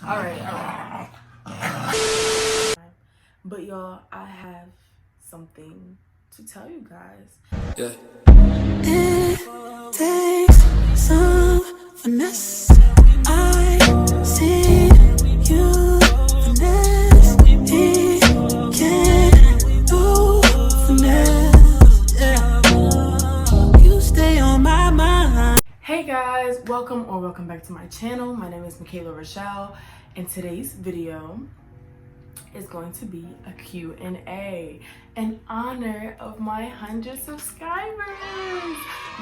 All right. But y'all, I have something to tell you guys. Yeah. It takes some finesse. I see you finesse. He can't do finesse. Yeah. You stay on my mind. Hey guys, welcome back to my channel. My name is Mikaylah Rachelle, and today's video is going to be a Q&A in honor of my 100 subscribers.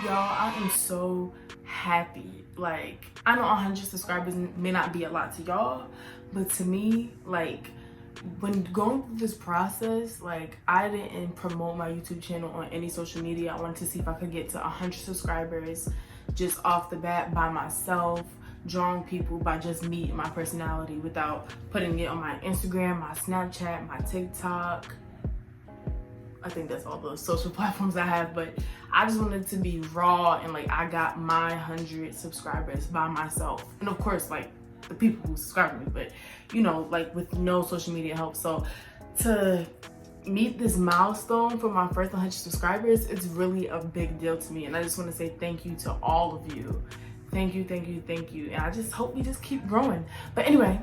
Y'all, I am so happy. Like, I know 100 subscribers may not be a lot to y'all, but to me, like, when going through this process, like, I didn't promote my YouTube channel on any social media. I wanted to see if I could get to 100 subscribers just off the bat by myself, drawing people by just me and my personality without putting it on my Instagram, my Snapchat, my TikTok. I think that's all the social platforms I have, but I just wanted to be raw and like I got my 100 subscribers by myself. And of course, like the people who subscribe to me, but you know, like with no social media help. So to meet this milestone for my first 100 subscribers, it's really a big deal to me. And I just want to say thank you to all of you. Thank you. And I just hope we just keep growing. But anyway,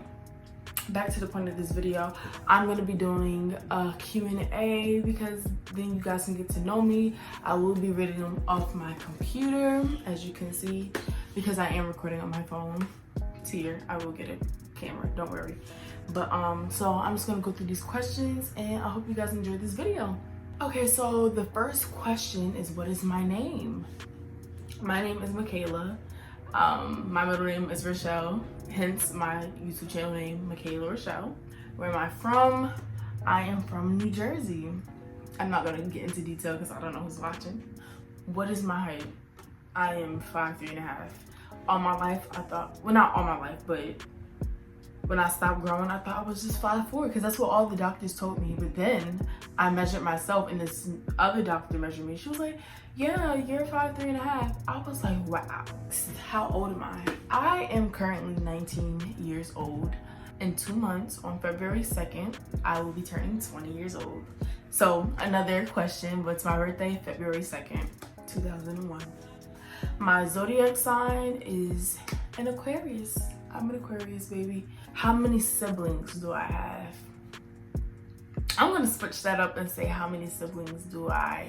back to the point of this video. I'm going to be doing a Q&A because then you guys can get to know me. I will be reading them off my computer, as you can see, because I am recording on my phone. Here, I will get a camera, don't worry. But so I'm just gonna go through these questions and I hope you guys enjoyed this video. Okay, so the first question is, what is my name? My name is Mikaylah. My middle name is Rachelle, hence my YouTube channel name, Mikaylah Rachelle. Where am I from? I am from New Jersey. I'm not gonna get into detail because I don't know who's watching. What is my height? I am 5'3.5". All my life, I thought, well, not all my life, but when I stopped growing, I thought I was just 5'4", because that's what all the doctors told me. But then I measured myself and this other doctor measured me. She was like, yeah, you're 5'3.5". I was like, wow, how old am I? I am currently 19 years old. In 2 months, on February 2nd, I will be turning 20 years old. So another question, what's my birthday? February 2nd, 2001. My zodiac sign is an Aquarius. I'm an Aquarius, baby. How many siblings do I have? I'm gonna switch that up and say, how many siblings do I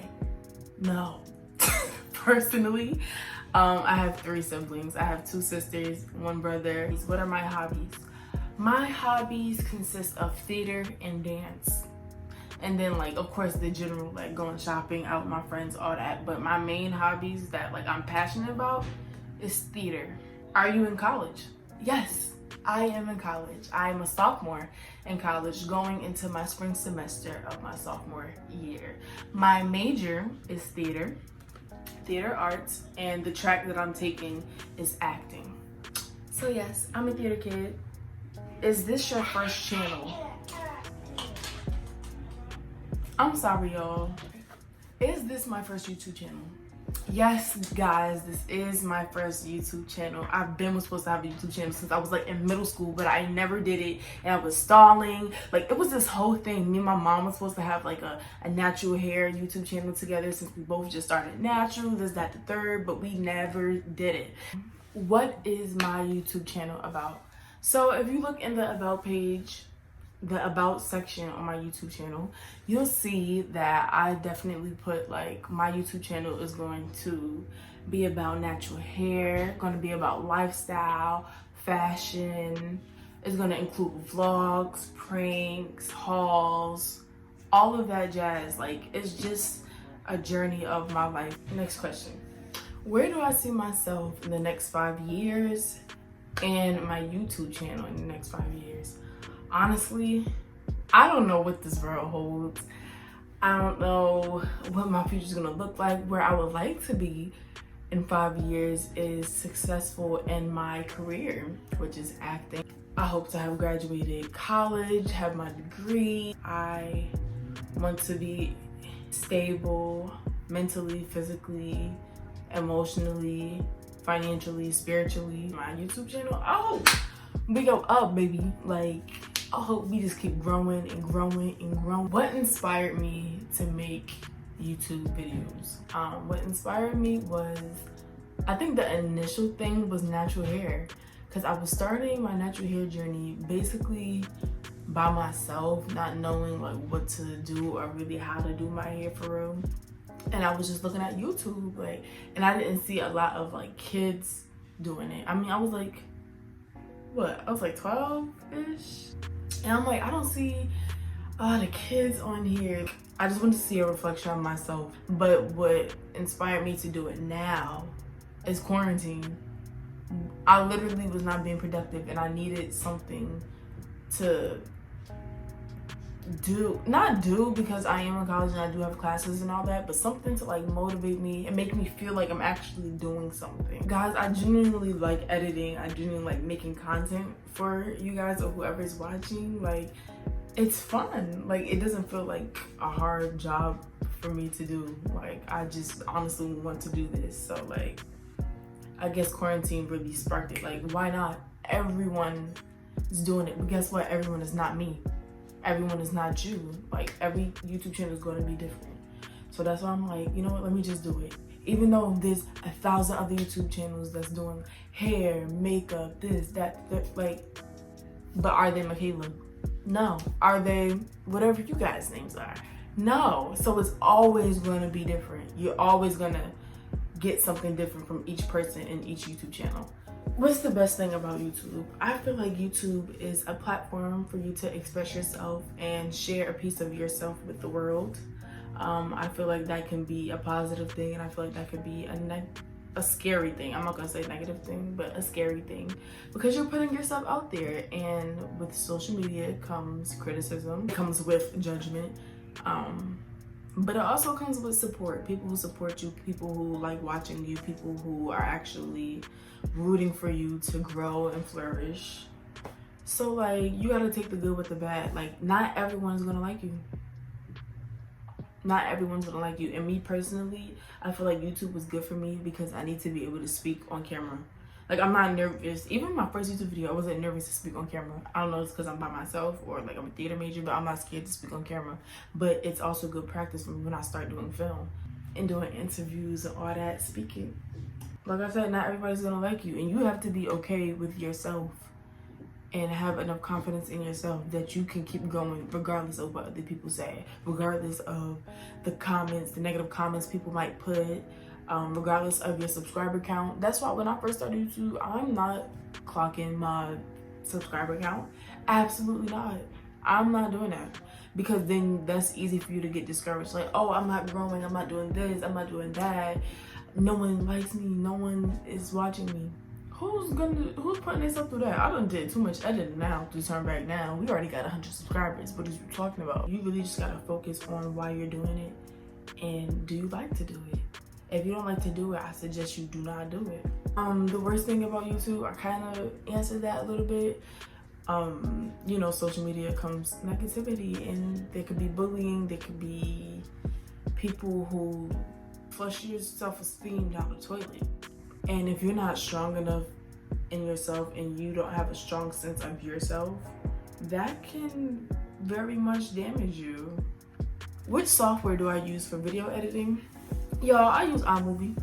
know? Personally, I have 3 siblings. I have 2 sisters, 1 brother. What are my hobbies? My hobbies consist of theater and dance. And then, like, of course, the general, like going shopping, out with my friends, all that. But my main hobbies that like I'm passionate about is theater. Are you in college? Yes, I am in college. I am a sophomore in college, going into my spring semester of my sophomore year. My major is theater arts, and the track that I'm taking is acting. So yes, I'm a theater kid. Is this your first channel? I'm sorry, y'all. Is this my first YouTube channel? Yes, guys, this is my first YouTube channel. I've been supposed to have a YouTube channel since I was like in middle school, but I never did it, and I was stalling. Like, it was this whole thing. Me and my mom was supposed to have like a natural hair YouTube channel together since we both just started natural, this, that, the third, but we never did it. What is my YouTube channel about? So if you look in the about page, the about section on my YouTube channel, you'll see that I definitely put like my YouTube channel is going to be about natural hair, going to be about lifestyle, fashion. It's going to include vlogs, pranks, hauls, all of that jazz. Like, it's just a journey of my life. Next question. Where do I see myself in the next 5 years and my YouTube channel in the next 5 years? Honestly, I don't know what this world holds. I don't know what my future is gonna look like. Where I would like to be in 5 years is successful in my career, which is acting. I hope to have graduated college, have my degree. I want to be stable mentally, physically, emotionally, financially, spiritually. My YouTube channel, I hope we go up, baby. Like, I hope we just keep growing and growing and growing. What inspired me to make YouTube videos? What inspired me was, I think the initial thing was natural hair, because I was starting my natural hair journey basically by myself, not knowing like what to do or really how to do my hair for real. And I was just looking at YouTube, like, and I didn't see a lot of like kids doing it. I mean, I was like, what? I was like 12-ish. And I'm like, I don't see the kids on here. I just wanted to see a reflection of myself. But what inspired me to do it now is quarantine. I literally was not being productive and I needed something to not do because I am in college and I do have classes and all that, but something to like motivate me and make me feel like I'm actually doing something. Guys, I genuinely like editing. I genuinely like making content for you guys or whoever's watching. Like, it's fun. Like, it doesn't feel like a hard job for me to do. Like, I just honestly want to do this. So like, I guess quarantine really sparked it. Like, why not? Everyone is doing it, but guess what? Everyone is not me. Everyone is not you. Like, every YouTube channel is going to be different. So that's why I'm like, you know what, let me just do it. Even though there's 1,000 other YouTube channels that's doing hair, makeup, this, that, like, but are they Mikaylah? No. Are they whatever you guys' names are? No. So it's always going to be different. You're always going to get something different from each person in each YouTube channel. What's the best thing about YouTube? I feel like YouTube is a platform for you to express yourself and share a piece of yourself with the world. I feel like that can be a positive thing, and I feel like that could be a scary thing. I'm not gonna say negative thing, but a scary thing, because you're putting yourself out there, and with social media comes criticism, it comes with judgment, but it also comes with support. People who support you, people who like watching you, people who are actually rooting for you to grow and flourish. So like, you gotta take the good with the bad. Like, not everyone's gonna like you. Not everyone's gonna like you. And me personally, I feel like YouTube was good for me because I need to be able to speak on camera. Like, I'm not nervous. Even my first YouTube video, I wasn't nervous to speak on camera. I don't know if it's because I'm by myself or like I'm a theater major, but I'm not scared to speak on camera. But it's also good practice for me when I start doing film and doing interviews and all that, speaking. Like I said, not everybody's gonna like you, and you have to be okay with yourself and have enough confidence in yourself that you can keep going regardless of what other people say, regardless of the comments, the negative comments people might put, regardless of your subscriber count. That's why when I first started YouTube, I'm not clocking my subscriber count. Absolutely not. I'm not doing that, because then that's easy for you to get discouraged. Like, oh, I'm not growing, I'm not doing this, I'm not doing that. No one likes me, no one is watching me. Who's putting themselves through that? I done did too much editing now to turn back now. We already got 100 subscribers. What are you talking about? You really just gotta focus on why you're doing it, and do you like to do it? If you don't like to do it, I suggest you do not do it. The worst thing about YouTube, I kind of answered that a little bit. You know, social media comes negativity, and there could be bullying, there could be people who flush your self-esteem down the toilet. And if you're not strong enough in yourself and you don't have a strong sense of yourself, that can very much damage you. Which software do I use for video editing? Y'all, I use iMovie.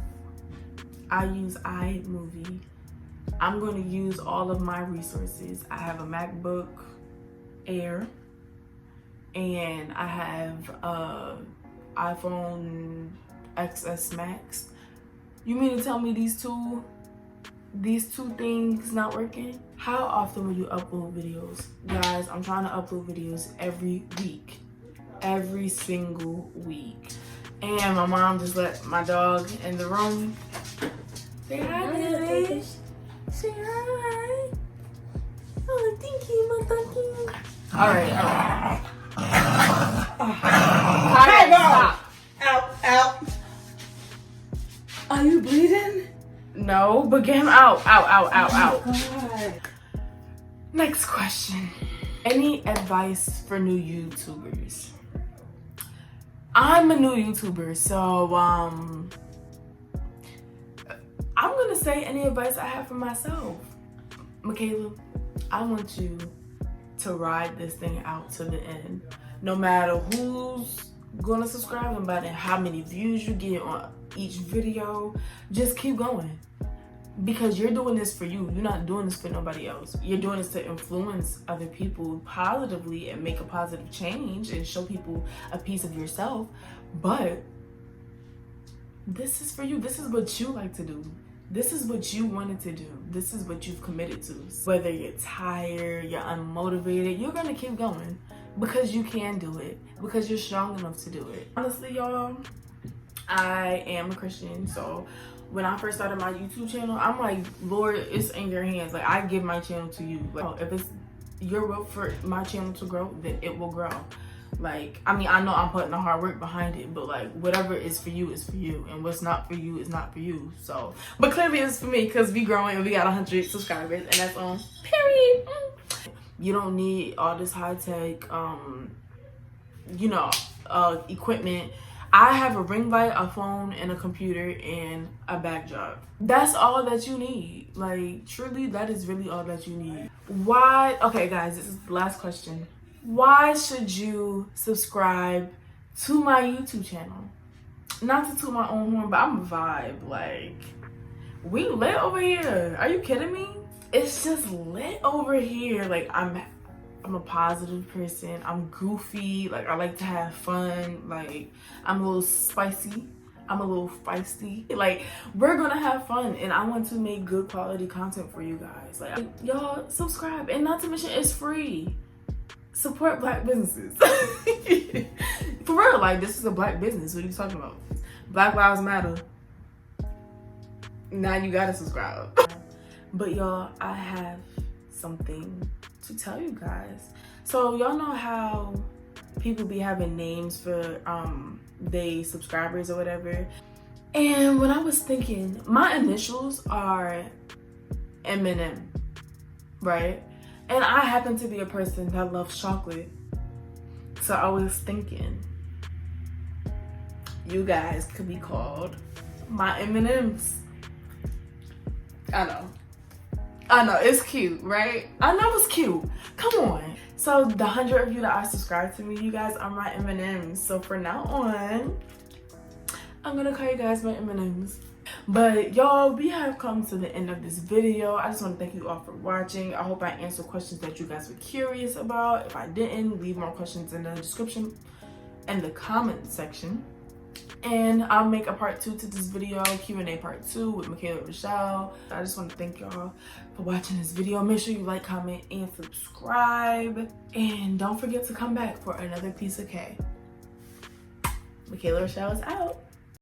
I'm going to use all of my resources. I have a MacBook Air, and I have a iPhone XS Max. You mean to tell me these two things not working? How often will you upload videos? Guys, I'm trying to upload videos every week. Every single week. And my mom just let my dog in the room. Say hi, baby. Say hi. Oh, thank you, my doggy. Alright. Stop. Ow. Are you bleeding? No, but get him out. Ow. Oh God. Next question. Any advice for new YouTubers? I'm a new YouTuber, so I'm gonna say any advice I have for myself. Mikaylah, I want you to ride this thing out to the end. No matter who's gonna subscribe, no matter how many views you get on each video, just keep going. Because you're doing this for you. You're not doing this for nobody else. You're doing this to influence other people positively and make a positive change and show people a piece of yourself. But this is for you. This is what you like to do. This is what you wanted to do. This is what you've committed to. Whether you're tired, you're unmotivated, you're gonna keep going because you can do it, because you're strong enough to do it. Honestly, y'all, I am a Christian, so when I first started my YouTube channel, I'm like, Lord, it's in your hands. Like, I give my channel to you. Like, if it's your will for my channel to grow, then it will grow. Like, I mean, I know I'm putting the hard work behind it, but like, whatever is for you is for you, and what's not for you is not for you. So, but clearly it's for me because we growing and we got 100 subscribers, and that's on period. You don't need all this high tech, equipment. I have a ring light, a phone, and a computer, and a backdrop. That's all that you need. Like, truly, that is really all that you need. Why? Okay, guys, this is the last question. Why should you subscribe to my YouTube channel? Not to toot my own horn, but I'm a vibe. Like, we lit over here. Are you kidding me? It's just lit over here. Like, I'm a positive person. I'm goofy. Like, I like to have fun. Like, I'm a little spicy. I'm a little feisty. Like, we're gonna have fun, and I want to make good quality content for you guys. Like, y'all subscribe, and not to mention, it's free. Support Black businesses. For real, like, this is a Black business. What are you talking about? Black Lives Matter. Now you gotta subscribe. But y'all, I have something to tell you guys. So y'all know how people be having names for they subscribers or whatever. And when I was thinking, my initials are M&M, right? And I happen to be a person that loves chocolate. So I was thinking, you guys could be called my M&Ms. I know, it's cute, right? I know it's cute. Come on. So the 100 of you that are subscribed to me, you guys are my M&Ms. So from now on, I'm gonna call you guys my M&Ms. But y'all, we have come to the end of this video. I just want to thank you all for watching. I hope I answered questions that you guys were curious about. If I didn't, leave more questions in the description and the comment section. And I'll make a part 2 to this video, Q&A part 2 with Mikaylah Rachelle. I just want to thank y'all for watching this video. Make sure you like, comment, and subscribe. And don't forget to come back for another piece of K. Mikaylah Rachelle is out.